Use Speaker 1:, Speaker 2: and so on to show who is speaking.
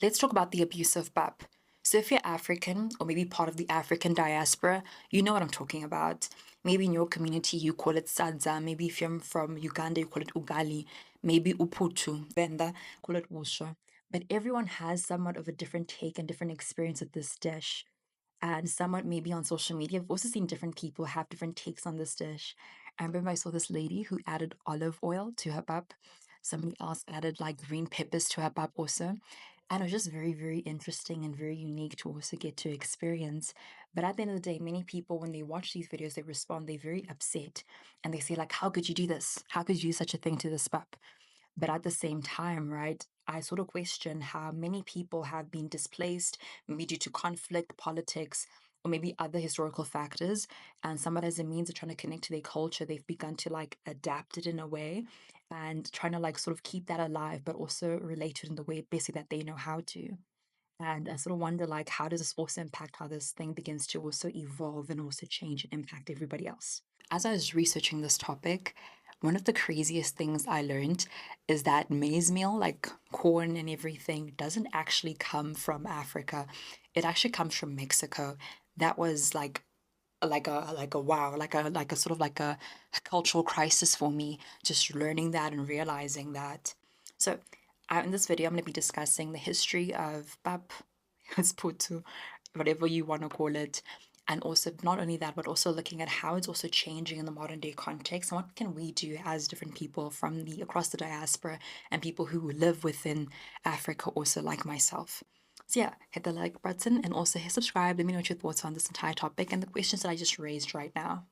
Speaker 1: Let's talk about the abuse of BAP. So, if you're African or maybe part of the African diaspora, you know what I'm talking about. Maybe in your community you call it sadza. Maybe if you're from Uganda, you call it ugali. Maybe uputu, Venda, call it wusha. But everyone has somewhat of a different take and different experience with this dish. And somewhat maybe on social media, I've also seen different people have different takes on this dish. I remember I saw this lady who added olive oil to her pap. Somebody else added like green peppers to her pap also. And it was just very, very interesting and very unique to also get to experience. But at the end of the day, many people, when they watch these videos, they respond, they're very upset. And they say, like, how could you do this? How could you do such a thing to this pap? But at the same time, right, I sort of question how many people have been displaced, maybe due to conflict, politics, or maybe other historical factors. And somewhat as a means of trying to connect to their culture, they've begun to like adapt it in a way and trying to like sort of keep that alive, but also relate it in the way basically that they know how to. And I sort of wonder like how does this also impact how this thing begins to also evolve and also change and impact everybody else? As I was researching this topic, one of the craziest things I learned is that maize meal, like corn and everything, doesn't actually come from Africa. It actually comes from Mexico. That was like a wow, like a sort of like a cultural crisis for me, just learning that and realizing that. So, in this video, I'm going to be discussing the history of pap, putu, whatever you want to call it, and also not only that, but also looking at how it's also changing in the modern day context and what can we do as different people from the across the diaspora and people who live within Africa also like myself. So yeah, hit the like button and also hit subscribe. Let me know what your thoughts on this entire topic and the questions that I just raised right now.